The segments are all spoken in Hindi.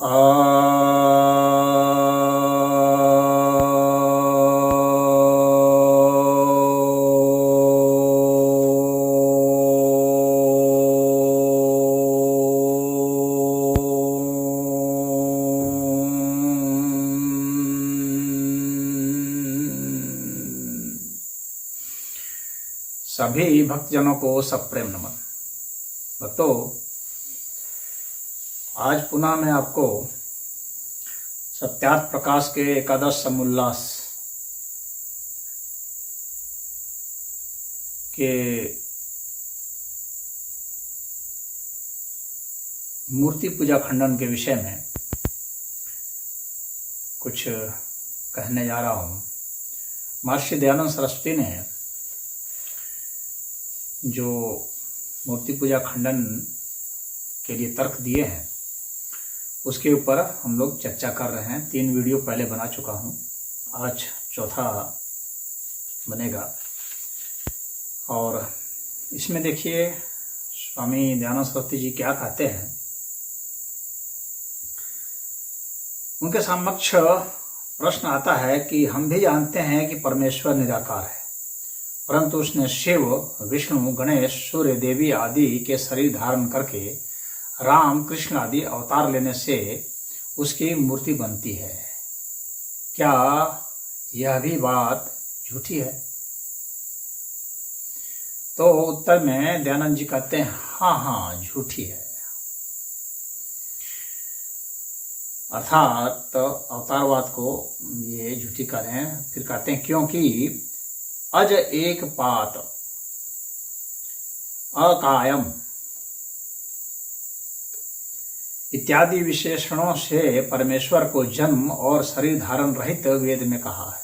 सभी भक्तजनों को सप्रेम नमन। भक्तों, आज पुनः मैं आपको सत्यार्थ प्रकाश के एकादश समुल्लास के मूर्ति पूजा खंडन के विषय में कुछ कहने जा रहा हूँ। महर्षि दयानंद सरस्वती ने जो मूर्ति पूजा खंडन के लिए तर्क दिए हैं उसके ऊपर हम लोग चर्चा कर रहे हैं। 3 वीडियो पहले बना चुका हूं, आज चौथा बनेगा। और इसमें देखिए स्वामी दयानंद सरस्वती जी क्या कहते हैं। उनके समक्ष प्रश्न आता है कि हम भी जानते हैं कि परमेश्वर निराकार है, परंतु उसने शिव, विष्णु, गणेश, सूर्य, देवी आदि के शरीर धारण करके राम, कृष्ण आदि अवतार लेने से उसकी मूर्ति बनती है। क्या यह भी बात झूठी है? तो उत्तर में दयानंद जी कहते हैं हाँ, झूठी है। अर्थात अवतारवाद को ये झूठी कह रहे हैं। फिर कहते हैं क्योंकि अज एक पात अकायम इत्यादि विशेषणों से परमेश्वर को जन्म और शरीर धारण रहित वेद में कहा है,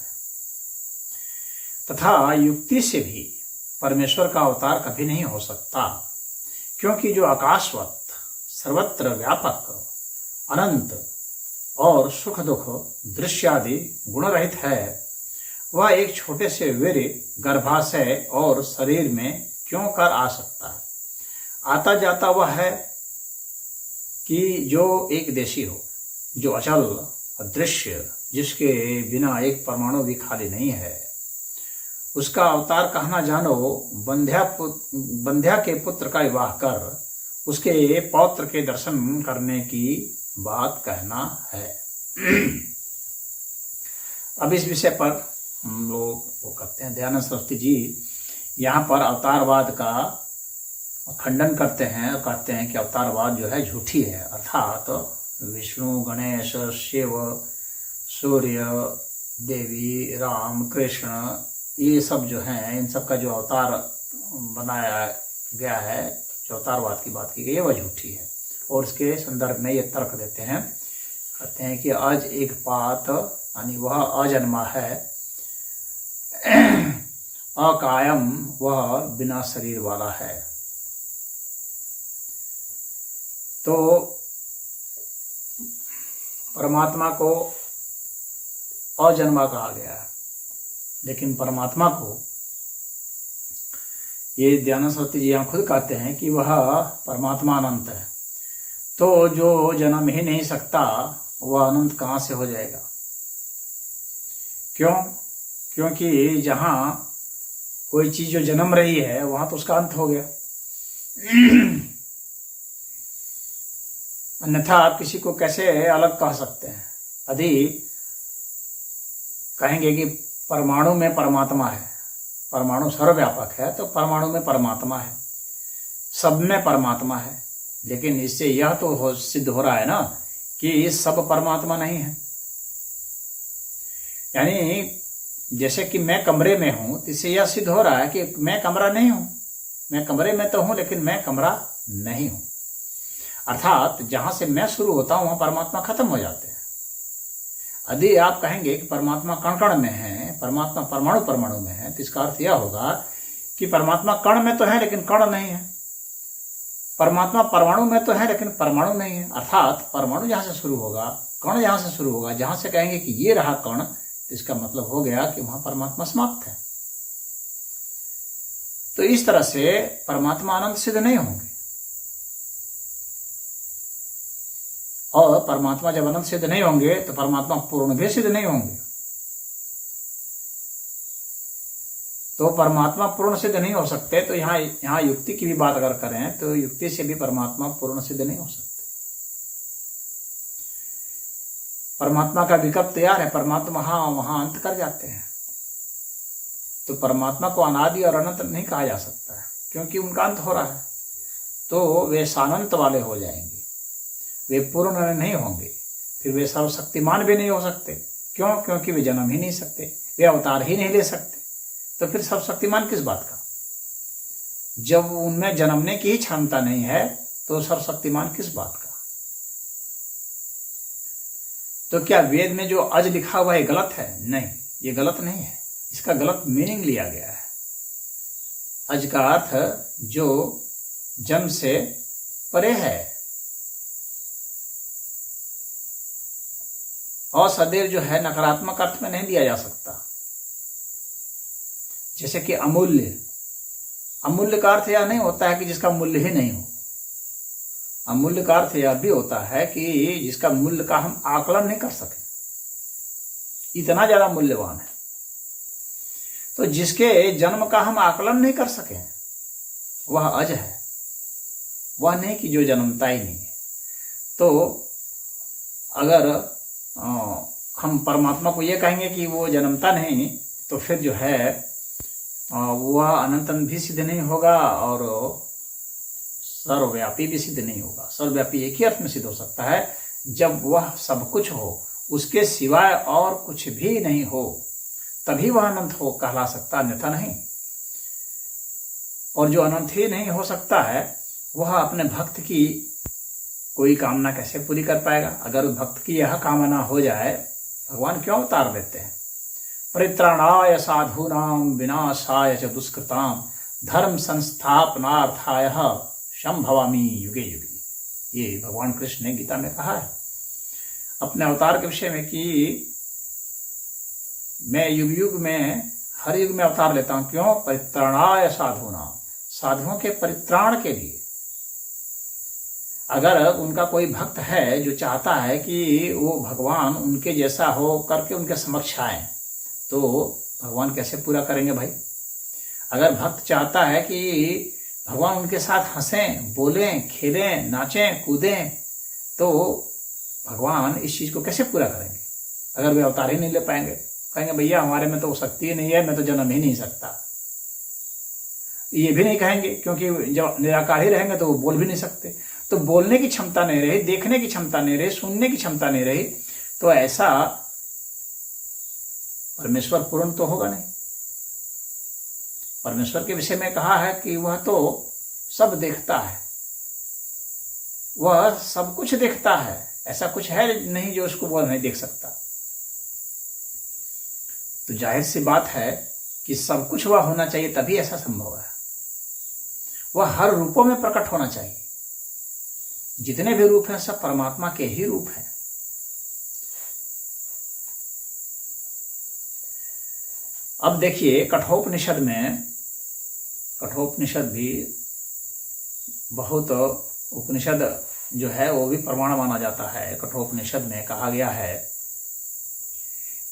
तथा युक्ति से भी परमेश्वर का अवतार कभी नहीं हो सकता, क्योंकि जो आकाशवत सर्वत्र व्यापक अनंत और सुख दुख दृश्यादि गुण रहित है, वह एक छोटे से वीर गर्भाशय और शरीर में क्यों कर आ सकता है? आता जाता वह है कि जो एक देशी हो, जो अचल अदृश्य, जिसके बिना एक परमाणु भी खाली नहीं है, उसका अवतार कहना जानो बंध्या के पुत्र का विवाह कर उसके पौत्र के दर्शन करने की बात कहना है। अब इस विषय पर हम लोग वो करते हैं। दयानंद सरस्वती जी यहाँ पर अवतारवाद का खंडन करते हैं और कहते हैं कि अवतारवाद जो है झूठी है। अर्थात विष्णु, गणेश, शिव, सूर्य, देवी, राम, कृष्ण, ये सब जो हैं, इन सब का जो अवतार बनाया गया है, जो अवतारवाद की बात की गई है, वह झूठी है। और इसके संदर्भ में ये तर्क देते हैं, कहते हैं कि आज एक पात यानी वह अजन्मा है, अकायम वह बिना शरीर वाला है। तो परमात्मा को अजन्मा कहा गया है, लेकिन परमात्मा को ये दयानंद सरस्वती जी यहाँ खुद कहते हैं कि वह परमात्मा अनंत है। तो जो जन्म ही नहीं सकता वह अनंत कहाँ से हो जाएगा? क्यों? क्योंकि जहां कोई चीज जो जन्म रही है वहां तो उसका अंत हो गया। अन्यथा आप किसी को कैसे अलग कह सकते हैं? यदि कहेंगे कि परमाणु में परमात्मा है, परमाणु सर्वव्यापक है, तो परमाणु में परमात्मा है, सब में परमात्मा है, लेकिन इससे यह तो सिद्ध हो रहा है ना कि सब परमात्मा नहीं है। यानी जैसे कि मैं कमरे में हूं, तो इससे यह सिद्ध हो रहा है कि मैं कमरा नहीं हूं। मैं कमरे में तो हूं, लेकिन मैं कमरा नहीं हूं। अर्थात जहां से मैं शुरू होता हूं वहां परमात्मा खत्म हो जाते हैं। यदि आप कहेंगे कि परमात्मा कण कण में है, परमात्मा परमाणु परमाणु में है, तो इसका अर्थ यह होगा कि परमात्मा कण में तो है लेकिन कण नहीं है, परमात्मा परमाणु में तो है लेकिन परमाणु नहीं है। अर्थात परमाणु जहां से शुरू होगा, कण जहां से शुरू होगा, जहां से कहेंगे कि ये रहा कण, तो इसका मतलब हो गया कि वहां परमात्मा समाप्त है। तो इस तरह से परमात्मा अनंत सिद्ध नहीं होंगे। और परमात्मा जब अनंत सिद्ध नहीं होंगे तो परमात्मा पूर्ण भी सिद्ध नहीं होंगे। तो परमात्मा पूर्ण सिद्ध नहीं हो सकते। तो यहाँ युक्ति की भी बात अगर करें तो युक्ति से भी परमात्मा पूर्ण सिद्ध नहीं हो सकते। परमात्मा का विकल्प तैयार है, परमात्मा वहां अंत कर जाते हैं। तो परमात्मा को अनादि और अनंत नहीं कहा जा सकता है, क्योंकि उनका अंत हो रहा है। तो वे सानंत वाले हो जाएंगे, वे पूर्ण नहीं होंगे। फिर वे सर्वशक्तिमान भी नहीं हो सकते। क्यों? क्योंकि वे जन्म ही नहीं सकते, वे अवतार ही नहीं ले सकते। तो फिर सर्वशक्तिमान किस बात का? जब उनमें जन्मने की ही क्षमता नहीं है तो सर्वशक्तिमान किस बात का? तो क्या वेद में जो अज लिखा हुआ है गलत है? नहीं, ये गलत नहीं है, इसका गलत मीनिंग लिया गया है। अज का अर्थ जो जन्म से परे है, और सदैव जो है नकारात्मक अर्थ में नहीं दिया जा सकता। जैसे कि अमूल्य, अमूल्य का अर्थ यह नहीं होता है कि जिसका मूल्य ही नहीं हो। अमूल्य का अर्थ यह भी होता है कि जिसका मूल्य का हम आकलन नहीं कर सके, इतना ज्यादा मूल्यवान है। तो जिसके जन्म का हम आकलन नहीं कर सके वह अज है, वह नहीं कि जो जन्मता ही नहीं है। तो अगर हम परमात्मा को यह कहेंगे कि वो जन्मता नहीं, तो फिर जो है वह अनंतन भी सिद्ध नहीं होगा और सर्वव्यापी भी सिद्ध नहीं होगा। सर्वव्यापी एक ही अर्थ में सिद्ध हो सकता है, जब वह सब कुछ हो, उसके सिवाय और कुछ भी नहीं हो, तभी वह अनंत हो कहला सकता, अन्यथा नहीं। और जो अनंत ही नहीं हो सकता है वह अपने भक्त की कोई कामना कैसे पूरी कर पाएगा? अगर भक्त की यह कामना हो जाए, भगवान क्यों अवतार लेते हैं? परित्राणाय साधूनां विनाशाय च दुष्कृतां धर्म संस्थापनार्थाय संभवामि युगे युगे। ये भगवान कृष्ण ने गीता में कहा है अपने अवतार के विषय में कि मैं युग युग में, हर युग में अवतार लेता हूं। क्यों? परित्राणाय साधूनां, साधुओं के परित्राण के लिए। अगर उनका कोई भक्त है जो चाहता है कि वो भगवान उनके जैसा हो करके उनके समक्ष आए, तो भगवान कैसे पूरा करेंगे भाई? अगर भक्त चाहता है कि भगवान उनके साथ हंसें, बोलें, खेलें, नाचें, कूदें, तो भगवान इस चीज को कैसे पूरा करेंगे? अगर वे अवतार ही नहीं ले पाएंगे, कहेंगे भैया हमारे में तो शक्ति ही नहीं है, मैं तो जन्म ही नहीं सकता। ये भी नहीं कहेंगे, क्योंकि जब निराकार ही रहेंगे तो वो बोल भी नहीं सकते। तो बोलने की क्षमता नहीं रही, देखने की क्षमता नहीं रही, सुनने की क्षमता नहीं रही, तो ऐसा परमेश्वर पूर्ण तो होगा नहीं। परमेश्वर के विषय में कहा है कि वह तो सब देखता है, वह सब कुछ देखता है, ऐसा कुछ है नहीं जो उसको वह नहीं देख सकता। तो जाहिर सी बात है कि सब कुछ वह होना चाहिए, तभी ऐसा संभव है। वह हर रूपों में प्रकट होना चाहिए। जितने भी रूप हैं सब परमात्मा के ही रूप हैं। अब देखिए कठोपनिषद में, कठोपनिषद भी बहुत उपनिषद जो है वो भी प्रमाण माना जाता है। कठोपनिषद में कहा गया है,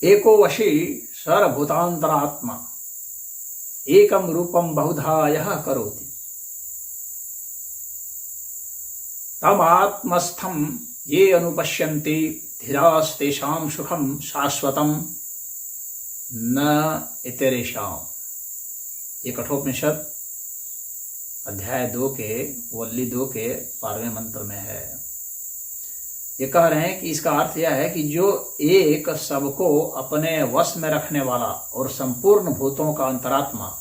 एको वशी सर्वभूतांतरात्मा एकम रूपम बहुधा यह करोति तम आत्मस्थम ये अनुपश्यन्ति धीरास्तेषां सुखम शाश्वतम न इतरेषां। ये कठोपनिषद अध्याय 2 के वल्ली 2 के 12वें मंत्र में है। ये कह रहे हैं कि इसका अर्थ यह है कि जो एक सबको अपने वश में रखने वाला और संपूर्ण भूतों का अंतरात्मा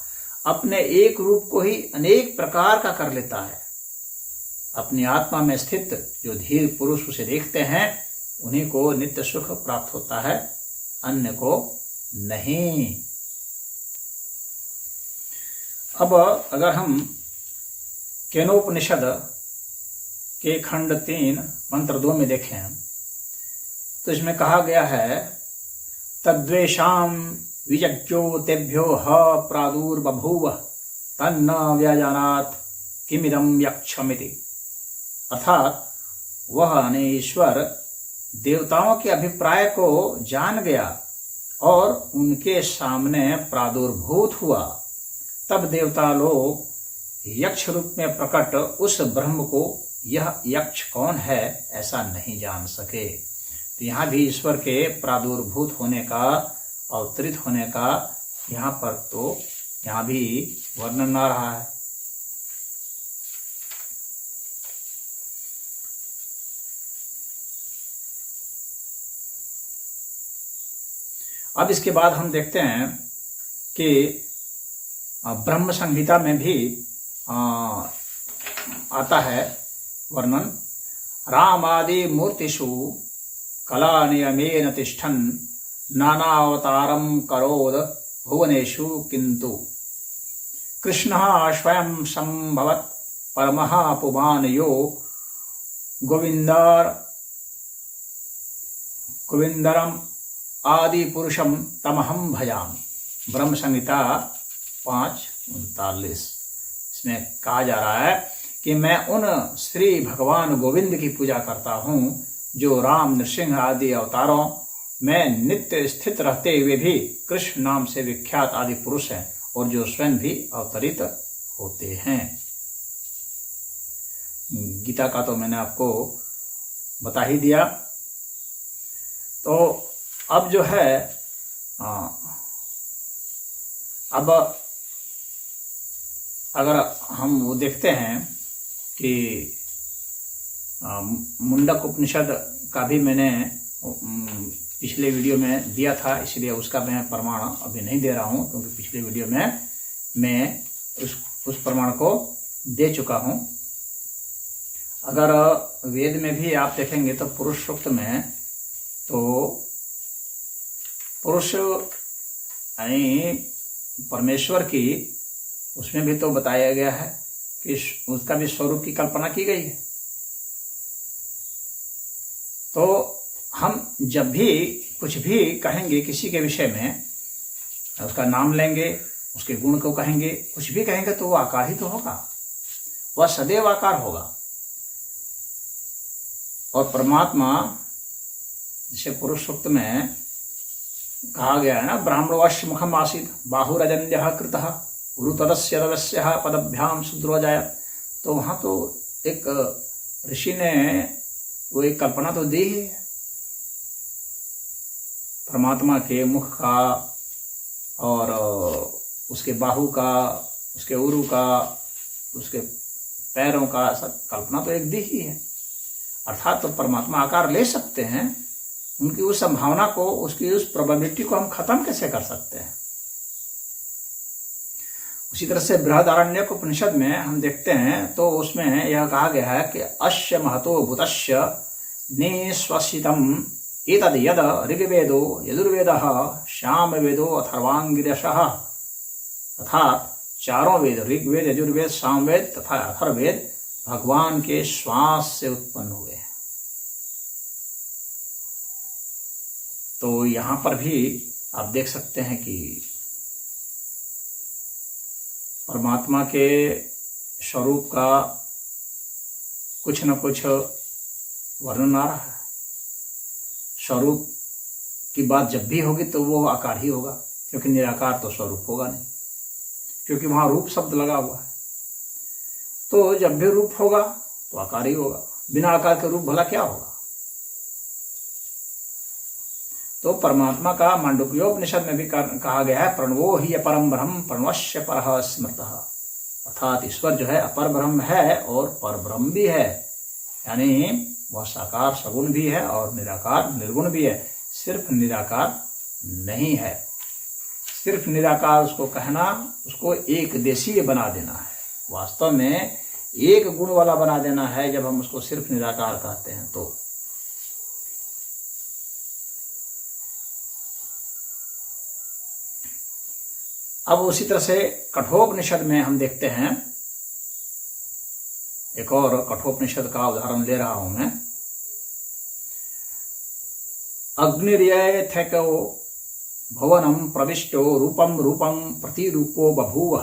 अपने एक रूप को ही अनेक प्रकार का कर लेता है। अपनी आत्मा में स्थित जो धीर पुरुष उसे देखते हैं उन्हीं को नित्य सुख प्राप्त होता है, अन्य को नहीं। अब अगर हम केनोपनिषद के खंड 3 मंत्र 2 में देखें तो इसमें कहा गया है, तद्वेषाम विजज्ञो तेभ्यो ह प्रादुर्बभूव तन्न व्यजानात किमिदं यक्षमिति। अर्थात वह ईश्वर देवताओं के अभिप्राय को जान गया और उनके सामने प्रादुर्भूत हुआ, तब देवता लोग यक्ष रूप में प्रकट उस ब्रह्म को यह यक्ष कौन है ऐसा नहीं जान सके। तो यहाँ भी ईश्वर के प्रादुर्भूत होने का, अवतरित होने का यहाँ पर तो यहाँ भी वर्णन आ रहा है। अब इसके बाद हम देखते हैं कि ब्रह्म संहिता में भी आता है वर्णन। रामादि मूर्तिषु कला नियमेन तिष्ठन् नानावतारं करोद भुवनेषु किन्तु कृष्णः स्वयं संभवत् परमः पुमान् यो गोविंदरम आदि पुरुषम तमहम भजामि। ब्रह्म संहिता 5:39। इसमें कहा जा रहा है कि मैं उन श्री भगवान गोविंद की पूजा करता हूँ जो राम, नृसिंह आदि अवतारों में नित्य स्थित रहते हुए भी कृष्ण नाम से विख्यात आदि पुरुष हैं और जो स्वयं भी अवतरित होते हैं। गीता का तो मैंने आपको बता ही दिया। तो अब जो है अब अगर हम वो देखते हैं कि मुंडक उपनिषद का भी मैंने पिछले वीडियो में दिया था, इसलिए उसका मैं प्रमाण अभी नहीं दे रहा हूँ, क्योंकि पिछले वीडियो में मैं उस प्रमाण को दे चुका हूँ। अगर वेद में भी आप देखेंगे तो पुरुष सूक्त में तो पुरुष यानी परमेश्वर की उसमें भी तो बताया गया है कि उसका भी स्वरूप की कल्पना की गई है। तो हम जब भी कुछ भी कहेंगे किसी के विषय में, उसका नाम लेंगे, उसके गुण को कहेंगे, कुछ भी कहेंगे तो वो आकार ही तो होगा, वह सदैव आकार होगा। और परमात्मा जैसे पुरुष सूक्त में कहा गया है ना, ब्राह्मणवश्य मुखम आसीत बाहुरजन्यः कृतः गुरु तदस्य तदस्यः पदभ्याम शूद्रो जायत। तो वहाँ तो एक ऋषि ने वो एक कल्पना तो दी ही है परमात्मा के मुख का और उसके बाहु का, उसके उरु का, उसके पैरों का, सब कल्पना तो एक दी ही है। अर्थात तो परमात्मा आकार ले सकते हैं, उनकी उस संभावना को, उसकी उस प्रोबेबिलिटी को हम खत्म कैसे कर सकते हैं। उसी तरह से बृहदारण्यक उपनिषद में हम देखते हैं तो उसमें यह कहा गया है कि अस्य महतो भूतस्य निश्वसितम् एतद यद ऋग्वेदो यजुर्वेदः सामवेदो अथर्वांगिरसः। अर्थात चारों वेद, ऋग्वेद, यजुर्वेद, सामवेद तथा अथर्ववेद भगवान के श्वास से उत्पन्न हुए हैं। तो यहाँ पर भी आप देख सकते हैं कि परमात्मा के स्वरूप का कुछ न कुछ वर्णन आ रहा है। स्वरूप की बात जब भी होगी तो वो आकार ही होगा, क्योंकि निराकार तो स्वरूप होगा नहीं, क्योंकि वहां रूप शब्द लगा हुआ है। तो जब भी रूप होगा तो आकार ही होगा, बिना आकार के रूप भला क्या होगा। तो परमात्मा का मांडुक्योपनिषद में भी कहा गया है, प्रणवो ही अपरम ब्रह्म प्रणवश्य परः स्मृतः। अर्थात ईश्वर जो है अपर ब्रह्म है और पर ब्रह्म भी है, यानी वह साकार सगुण भी है और निराकार निर्गुण भी है। सिर्फ निराकार नहीं है, सिर्फ निराकार उसको कहना, उसको एक देशीय बना देना है। वास्तव में एक गुण वाला बना देना है जब हम उसको सिर्फ निराकार कहते हैं। तो अब उसी तरह से कठोपनिषद में हम देखते हैं, एक और कठोपनिषद का उदाहरण ले रहा हूं मैं। अग्निर्यथको भवनम प्रविष्टो रूपम रूपम प्रतिरूपो बभूव।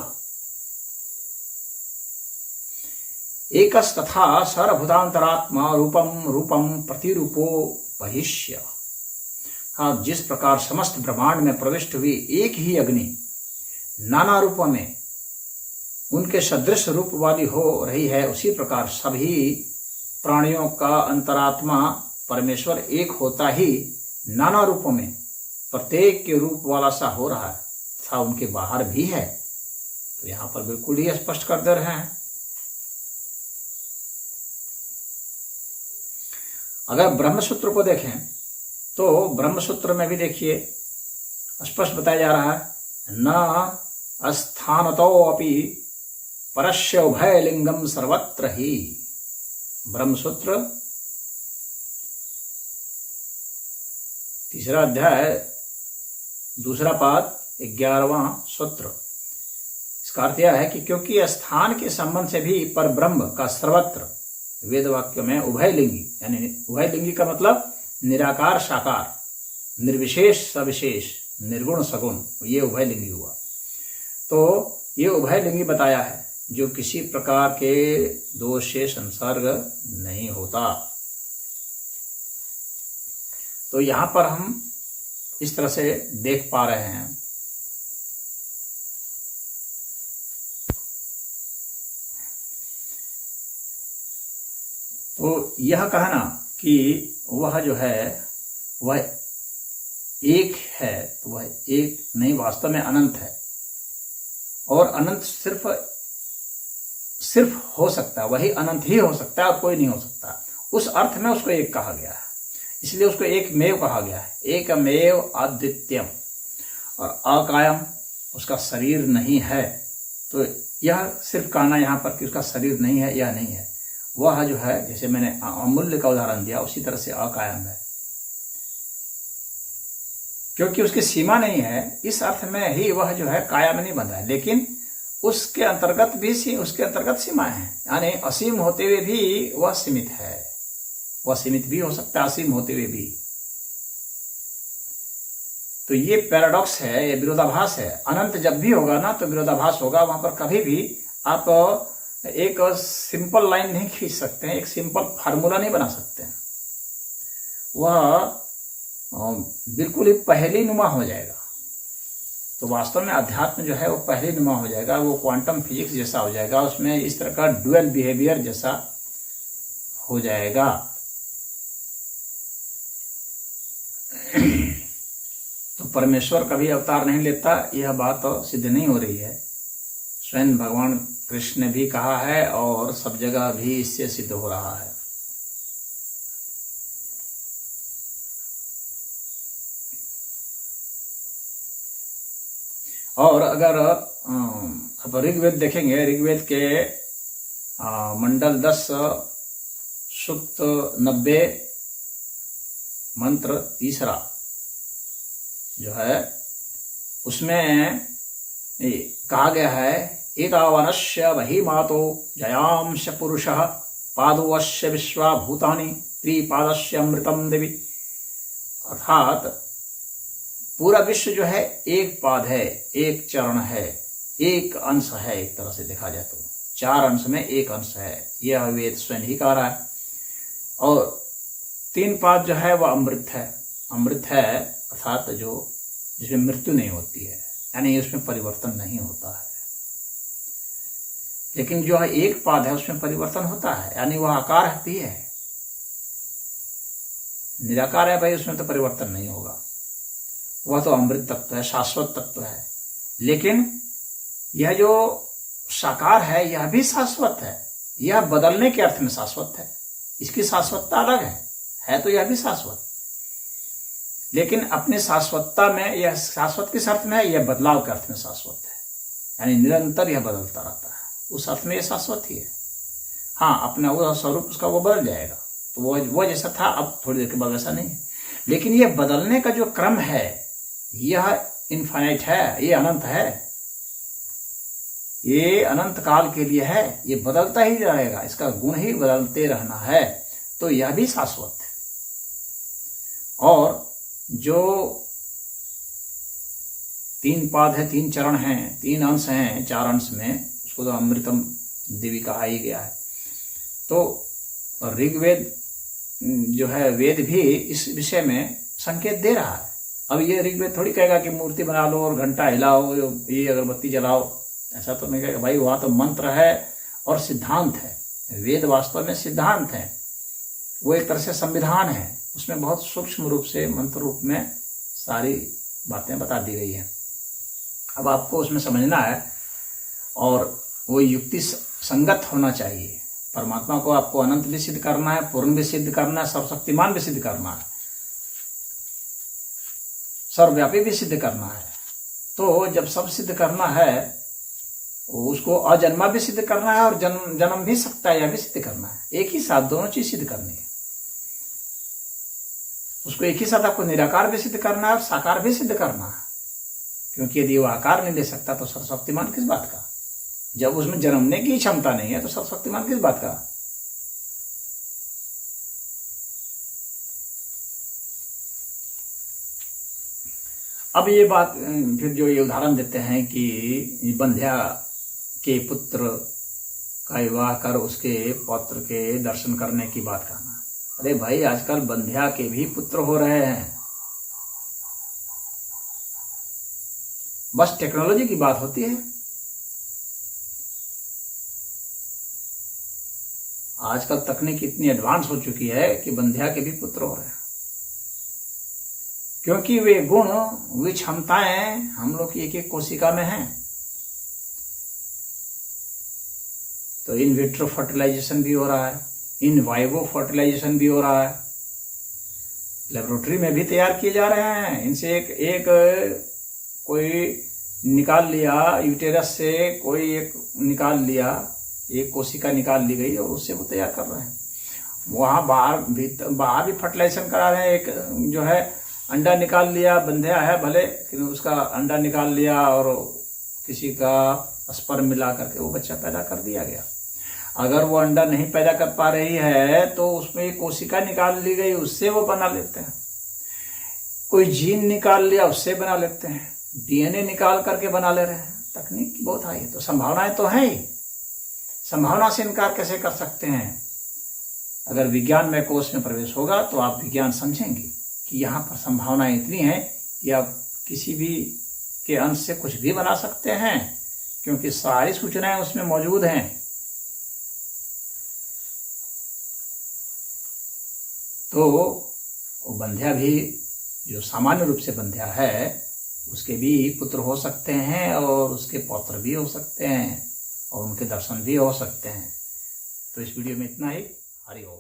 एकस्तथा सर्वभूतांतरात्मा रूपम रूपम प्रतिरूपो बहिष्य। हाँ, जिस प्रकार समस्त ब्रह्मांड में प्रविष्ट हुई एक ही अग्नि नाना रूपों में उनके सदृश रूप वाली हो रही है, उसी प्रकार सभी प्राणियों का अंतरात्मा परमेश्वर एक होता ही नाना रूपों में प्रत्येक के रूप वाला सा हो रहा है तथा उनके बाहर भी है। तो यहां पर बिल्कुल ही स्पष्ट कर दे रहे हैं। अगर ब्रह्मसूत्र को देखें तो ब्रह्मसूत्र में भी देखिए स्पष्ट बताया जा रहा है, न अस्थानतो अपि परस्य उभय लिंगम सर्वत्र ही। ब्रह्मसूत्र 3 अध्याय 2 पाद 11वां सूत्र। इसका अर्थ यह है कि क्योंकि स्थान के संबंध से भी पर ब्रह्म का सर्वत्र वेद वाक्य में उभयलिंगी, यानी उभयलिंगी का मतलब निराकार साकार, निर्विशेष सविशेष, निर्गुण सगुण, ये उभयलिंगी हुआ। तो ये उभयलिंगी बताया है जो किसी प्रकार के दोष से संसर्ग नहीं होता। तो यहां पर हम इस तरह से देख पा रहे हैं। तो यह कहना कि वह जो है वह एक है, तो वह एक नहीं, वास्तव में अनंत है। और अनंत सिर्फ हो सकता है, वही अनंत ही हो सकता है और कोई नहीं हो सकता। उस अर्थ में उसको एक कहा गया है, इसलिए उसको एकमेव कहा गया है, एकमेव अद्वितीयम। और अकायम, उसका शरीर नहीं है। तो यह सिर्फ कहना यहाँ पर कि उसका शरीर नहीं है, यह नहीं है। वह जो है, जैसे मैंने अमूल्य का उदाहरण दिया, उसी तरह से अकायम है, क्योंकि उसकी सीमा नहीं है। इस अर्थ में ही वह जो है कायम नहीं बन रहा है, लेकिन उसके अंतर्गत सीमाएं हैं, यानी असीम होते हुए भी वह सीमित है। वह सीमित भी हो सकता है असीम होते हुए भी। तो ये पैराडॉक्स है, ये विरोधाभास है। अनंत जब भी होगा ना तो विरोधाभास होगा। वहां पर कभी भी आप एक सिंपल लाइन नहीं खींच सकते हैं, एक सिंपल फार्मूला नहीं बना सकते हैं। वह बिल्कुल ही पहेली नुमा हो जाएगा। तो वास्तव में अध्यात्म जो है वो पहेली नुमा हो जाएगा, वो क्वांटम फिजिक्स जैसा हो जाएगा, उसमें इस तरह का ड्यूअल बिहेवियर जैसा हो जाएगा। तो परमेश्वर कभी अवतार नहीं लेता, यह बात सिद्ध नहीं हो रही है। स्वयं भगवान कृष्ण ने भी कहा है और सब जगह भी इससे सिद्ध हो रहा है। और अगर अब ऋग्वेद देखेंगे, ऋग्वेद के मंडल 10 सूक्त 90 मंत्र 3 जो है, उसमें कहा गया है, एतावनस्य वही मातो जयांश पुरुषः पादोऽस्य विश्वा भूतानि त्रिपादस्य अमृतम देवी। अर्थात पूरा विश्व जो है एक पाद है, एक चरण है, एक अंश है। एक तरह से देखा जाए तो 4 अंश में एक अंश है, यह वेद स्वयं ही कह रहा है। और 3 पाद जो है वह अमृत है। अमृत है अर्थात जो जिसमें मृत्यु नहीं होती है, यानी उसमें परिवर्तन नहीं होता है। लेकिन जो है एक पाद है उसमें परिवर्तन होता है, यानी वह आकार भी है। निराकार है भाई, उसमें तो परिवर्तन नहीं होगा। वह तो अमृत तत्व है, शाश्वत तत्व है। लेकिन यह जो साकार है यह भी शाश्वत है। यह बदलने के अर्थ में शाश्वत है, इसकी शाश्वतता अलग है तो यह भी शाश्वत। लेकिन अपनी शाश्वतता में यह शाश्वत किस अर्थ में है, यह बदलाव के अर्थ में शाश्वत है, यानी निरंतर यह बदलता रहता है। उस अर्थ में यह शाश्वत ही है। हाँ, अपना वो स्वरूप उसका वो बदल जाएगा, तो वो जैसा था अब थोड़ी देर के बाद वैसा नहीं है। लेकिन यह बदलने का जो क्रम है यह इनफाइनाइट है, ये अनंत है, ये अनंत काल के लिए है। ये बदलता ही रहेगा, इसका गुण ही बदलते रहना है। तो यह भी शाश्वत है। और जो 3 पाद है, 3 चरण हैं, 3 अंश हैं, 4 अंश में, उसको तो अमृतम देवी कहा ही गया है। तो ऋग्वेद जो है वेद भी इस विषय में संकेत दे रहा है। अब ये ऋग्वेद थोड़ी कहेगा कि मूर्ति बना लो और घंटा हिलाओ, ये अगरबत्ती जलाओ, ऐसा तो नहीं कहेगा। भाई वहाँ तो मंत्र है और सिद्धांत है। वेद वास्तव में सिद्धांत है, वो एक तरह से संविधान है। उसमें बहुत सूक्ष्म रूप से मंत्र रूप में सारी बातें बता दी गई है। अब आपको उसमें समझना है और वो युक्ति संगत होना चाहिए। परमात्मा को आपको अनंत भी सिद्ध करना है, पूर्ण भी सिद्ध करना है, सर्वशक्तिमान भी सिद्ध करना है, सर्वव्यापी भी सिद्ध करना है। तो जब सब सिद्ध करना है, उसको अजन्मा भी सिद्ध करना है और जन्म भी सकता है, यह भी सिद्ध करना है। एक ही साथ दोनों चीज सिद्ध करनी है। उसको एक ही साथ आपको निराकार भी सिद्ध करना है और साकार भी सिद्ध करना है। क्योंकि यदि वो आकार नहीं ले सकता तो सर्वशक्तिमान किस बात का? जब उसमें जन्मने की क्षमता नहीं है तो सर्वशक्तिमान किस बात का? अब ये बात फिर जो ये उदाहरण देते हैं कि बंध्या के पुत्र का विवाह कर उसके पौत्र के दर्शन करने की बात करना। अरे भाई, आजकल बंध्या के भी पुत्र हो रहे हैं, बस टेक्नोलॉजी की बात होती है। आजकल तकनीक इतनी एडवांस हो चुकी है कि बंध्या के भी पुत्र हो रहे हैं, क्योंकि वे गुण, वे क्षमताएं हम लोग की एक एक कोशिका में हैं। तो इन विट्रो फर्टिलाइजेशन भी हो रहा है, इन वाइवो फर्टिलाइजेशन भी हो रहा है, लेबोरेटरी में भी तैयार किए जा रहे हैं। इनसे एक कोई निकाल लिया, यूटेरस से कोई एक निकाल लिया, एक कोशिका निकाल ली गई और उससे वो तैयार कर रहे हैं। वहां बाहर भी फर्टिलाइजेशन करा रहे हैं। एक जो है अंडा निकाल लिया, बंध्या है भले, लेकिन उसका अंडा निकाल लिया और किसी का स्पर्म मिला करके वो बच्चा पैदा कर दिया गया। अगर वो अंडा नहीं पैदा कर पा रही है तो उसमें एक कोशिका निकाल ली गई, उससे वो बना लेते हैं। कोई जीन निकाल लिया, उससे बना लेते हैं। डीएनए निकाल करके बना ले रहे हैं। तकनीक की बहुत हाई है, तो संभावनाएं तो हैं ही। संभावना से इनकार कैसे कर सकते हैं? अगर विज्ञान में कोर्स में प्रवेश होगा तो आप विज्ञान समझेंगे कि यहाँ पर संभावनाएं इतनी हैं कि आप किसी भी के अंश से कुछ भी बना सकते हैं, क्योंकि सारी सूचनाएं उसमें मौजूद हैं। तो वो बंध्या भी, जो सामान्य रूप से बंध्या है, उसके भी पुत्र हो सकते हैं और उसके पौत्र भी हो सकते हैं और उनके दर्शन भी हो सकते हैं। तो इस वीडियो में इतना ही। हरि ओम।